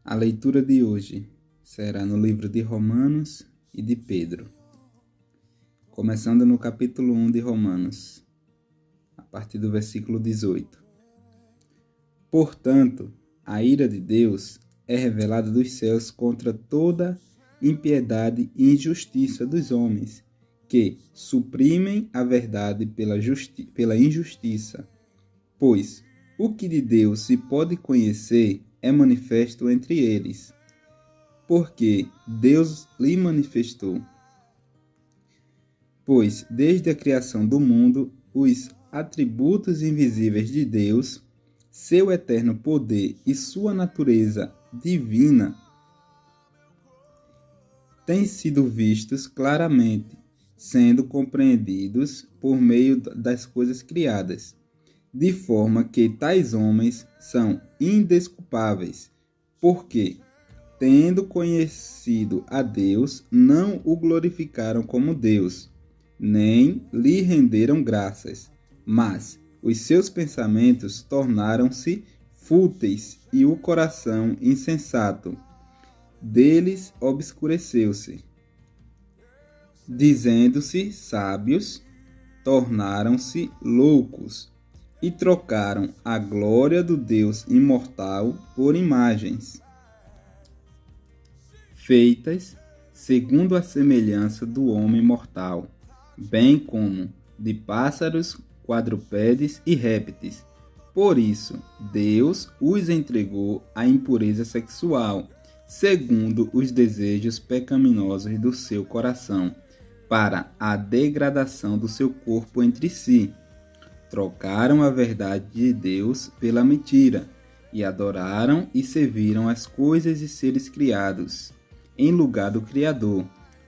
A leitura de hoje será no livro de Romanos e de Pedro, começando no capítulo 1 de Romanos, a partir do versículo 18. Portanto, a ira de Deus é revelada dos céus contra toda impiedade e injustiça dos homens, que suprimem a verdade pela injustiça. Pois o que de Deus se pode conhecer é manifesto entre eles, porque Deus lhe manifestou. Pois desde a criação do mundo, os atributos invisíveis de Deus, seu eterno poder e sua natureza divina, têm sido vistos claramente, sendo compreendidos por meio das coisas criadas, de forma que tais homens são indesculpáveis, porque, tendo conhecido a Deus, não o glorificaram como Deus, nem lhe renderam graças, mas os seus pensamentos tornaram-se fúteis e o coração insensato deles obscureceu-se. Dizendo-se sábios, tornaram-se loucos e trocaram a glória do Deus imortal por imagens, feitas segundo a semelhança do homem mortal, bem como de pássaros, quadrúpedes e répteis. Por isso, Deus os entregou à impureza sexual, segundo os desejos pecaminosos do seu coração, para a degradação do seu corpo entre si. Trocaram a verdade de Deus pela mentira, e adoraram e serviram as coisas e seres criados, em lugar do Criador,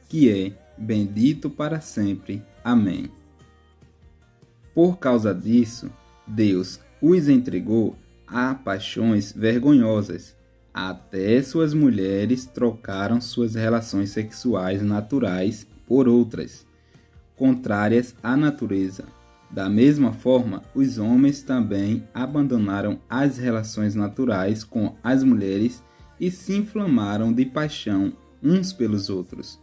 que é bendito para sempre. Amém. Por causa disso, Deus os entregou a paixões vergonhosas. Até suas mulheres trocaram suas relações sexuais naturais por outras, contrárias à natureza. Da mesma forma, os homens também abandonaram as relações naturais com as mulheres e se inflamaram de paixão uns pelos outros.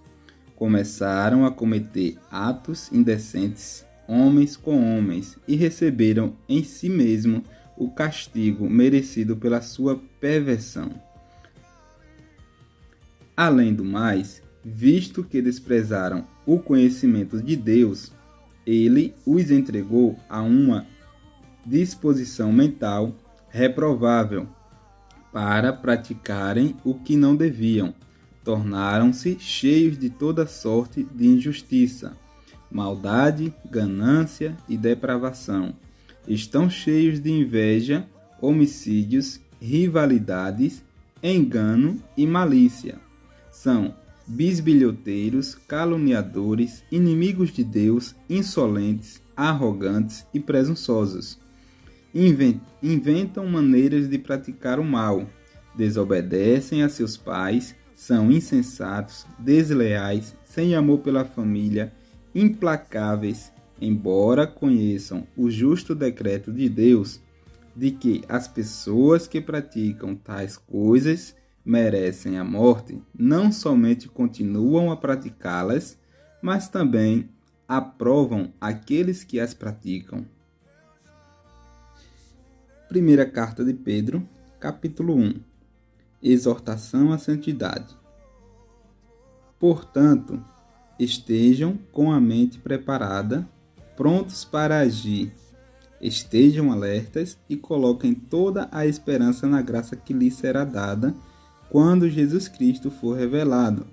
Começaram a cometer atos indecentes, homens com homens, e receberam em si mesmo o castigo merecido pela sua perversão. Além do mais, visto que desprezaram o conhecimento de Deus, ele os entregou a uma disposição mental reprovável para praticarem o que não deviam. Tornaram-se cheios de toda sorte de injustiça, maldade, ganância e depravação. Estão cheios de inveja, homicídios, rivalidades, engano e malícia. São bisbilhoteiros, caluniadores, inimigos de Deus, insolentes, arrogantes e presunçosos. Inventam maneiras de praticar o mal, desobedecem a seus pais, são insensatos, desleais, sem amor pela família, implacáveis, embora conheçam o justo decreto de Deus de que as pessoas que praticam tais coisas merecem a morte, não somente continuam a praticá-las, mas também aprovam aqueles que as praticam. Primeira carta de Pedro, capítulo 1. Exortação à santidade. Portanto, estejam com a mente preparada, prontos para agir. Estejam alertas e coloquem toda a esperança na graça que lhes será dada quando Jesus Cristo for revelado.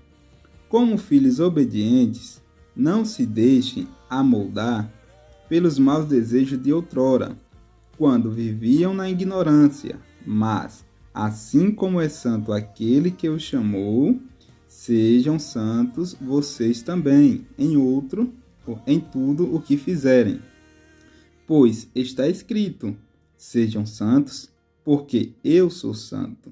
Como filhos obedientes, não se deixem amoldar pelos maus desejos de outrora, quando viviam na ignorância, mas, assim como é santo aquele que os chamou, sejam santos vocês também, em tudo o que fizerem. Pois está escrito: sejam santos, porque eu sou santo.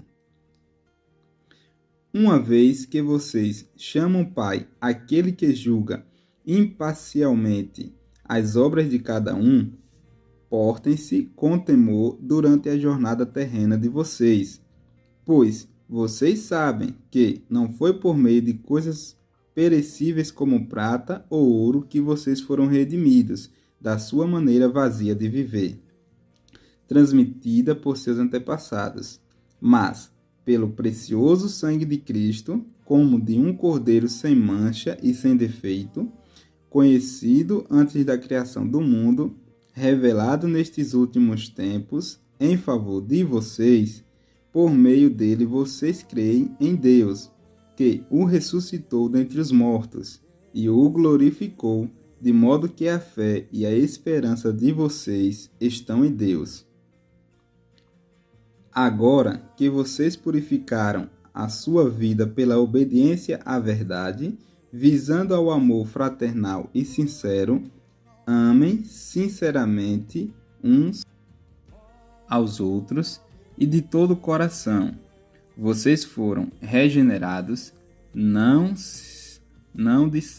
Uma vez que vocês chamam Pai aquele que julga imparcialmente as obras de cada um, portem-se com temor durante a jornada terrena de vocês, pois Vocês sabem que não foi por meio de coisas perecíveis como prata ou ouro que vocês foram redimidos da sua maneira vazia de viver, transmitida por seus antepassados, mas pelo precioso sangue de Cristo, como de um cordeiro sem mancha e sem defeito, conhecido antes da criação do mundo, revelado nestes últimos tempos em favor de vocês. Por meio dele vocês creem em Deus, que o ressuscitou dentre os mortos e o glorificou, de modo que a fé e a esperança de vocês estão em Deus. Agora que vocês purificaram a sua vida pela obediência à verdade, visando ao amor fraternal e sincero, amem sinceramente uns aos outros e de todo o coração. Vocês foram regenerados não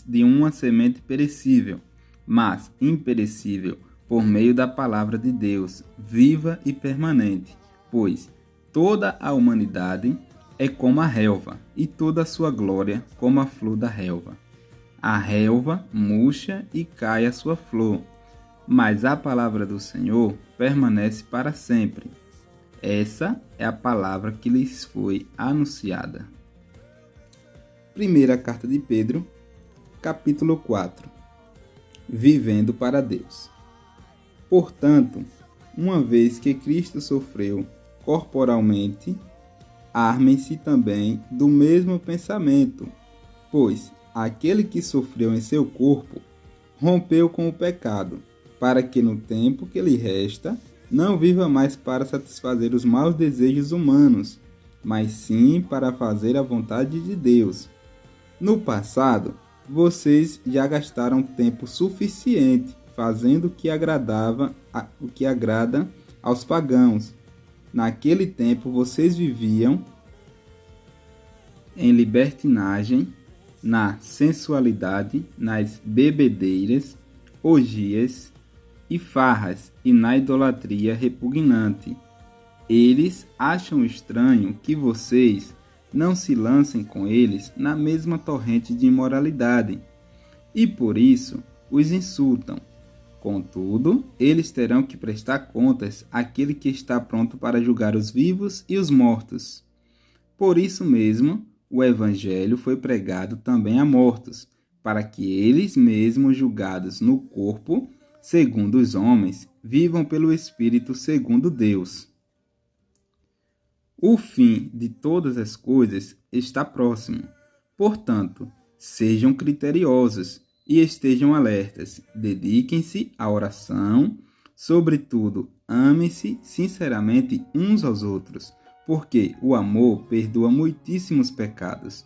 de uma semente perecível, mas imperecível, por meio da palavra de Deus, viva e permanente, pois toda a humanidade é como a relva, e toda a sua glória como a flor da relva. A relva murcha e cai a sua flor, mas a palavra do Senhor permanece para sempre. Essa é a palavra que lhes foi anunciada. Primeira carta de Pedro, capítulo 4. Vivendo para Deus. Portanto, uma vez que Cristo sofreu corporalmente, armem-se também do mesmo pensamento, pois aquele que sofreu em seu corpo rompeu com o pecado, para que no tempo que lhe resta não viva mais para satisfazer os maus desejos humanos, mas sim para fazer a vontade de Deus. No passado, vocês já gastaram tempo suficiente fazendo o que agrada aos pagãos. Naquele tempo vocês viviam em libertinagem, na sensualidade, nas bebedeiras, orgias e farras e na idolatria repugnante. Eles acham estranho que vocês não se lancem com eles na mesma torrente de imoralidade, e por isso os insultam. Contudo, eles terão que prestar contas àquele que está pronto para julgar os vivos e os mortos. Por isso mesmo, o Evangelho foi pregado também a mortos, para que eles mesmos, julgados no corpo, segundo os homens, vivam pelo Espírito segundo Deus. O fim de todas as coisas está próximo. Portanto, sejam criteriosos e estejam alertas. Dediquem-se à oração. Sobretudo, amem-se sinceramente uns aos outros, porque o amor perdoa muitíssimos pecados.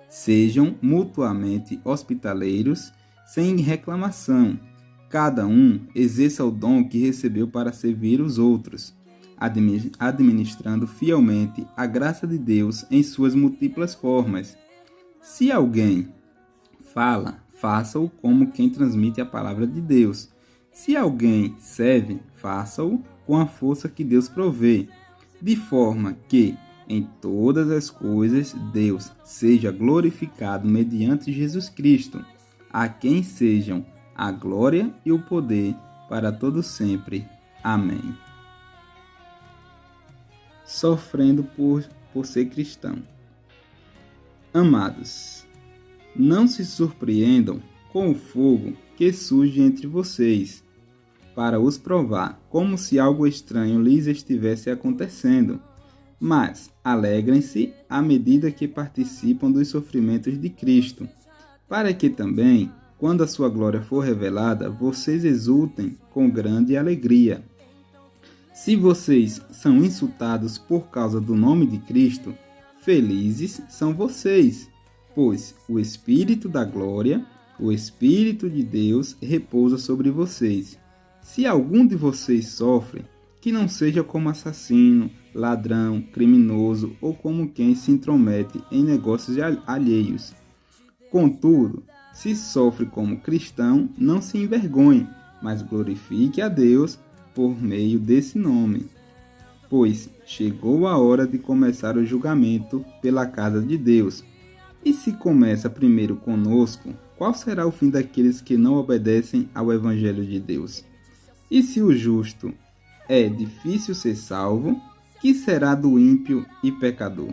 Sejam mutuamente hospitaleiros, sem reclamação. Cada um exerça o dom que recebeu para servir os outros, administrando fielmente a graça de Deus em suas múltiplas formas. Se alguém fala, faça-o como quem transmite a palavra de Deus. Se alguém serve, faça-o com a força que Deus provê, de forma que, em todas as coisas, Deus seja glorificado mediante Jesus Cristo, a quem sejam a glória e o poder para todo sempre. Amém. Sofrendo por ser cristão. Amados, não se surpreendam com o fogo que surge entre vocês, para os provar, como se algo estranho lhes estivesse acontecendo. Mas alegrem-se à medida que participam dos sofrimentos de Cristo, para que também, quando a sua glória for revelada, vocês exultem com grande alegria. Se vocês são insultados por causa do nome de Cristo, felizes são vocês, pois o Espírito da glória, o Espírito de Deus, repousa sobre vocês. Se algum de vocês sofre, que não seja como assassino, ladrão, criminoso ou como quem se intromete em negócios alheios. Contudo, se sofre como cristão, não se envergonhe, mas glorifique a Deus por meio desse nome. pois chegou a hora de começar o julgamento pela casa de Deus. E se começa primeiro conosco, qual será o fim daqueles que não obedecem ao Evangelho de Deus? E se o justo é difícil ser salvo, que será do ímpio e pecador?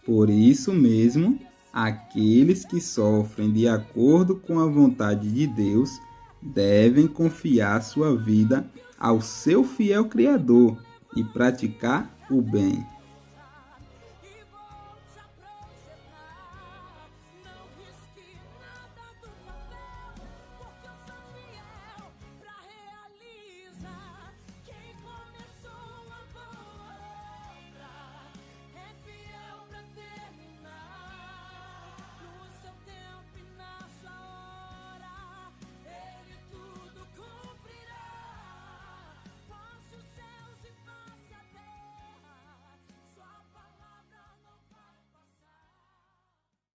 Por isso mesmo, aqueles que sofrem de acordo com a vontade de Deus devem confiar sua vida ao seu fiel Criador e praticar o bem.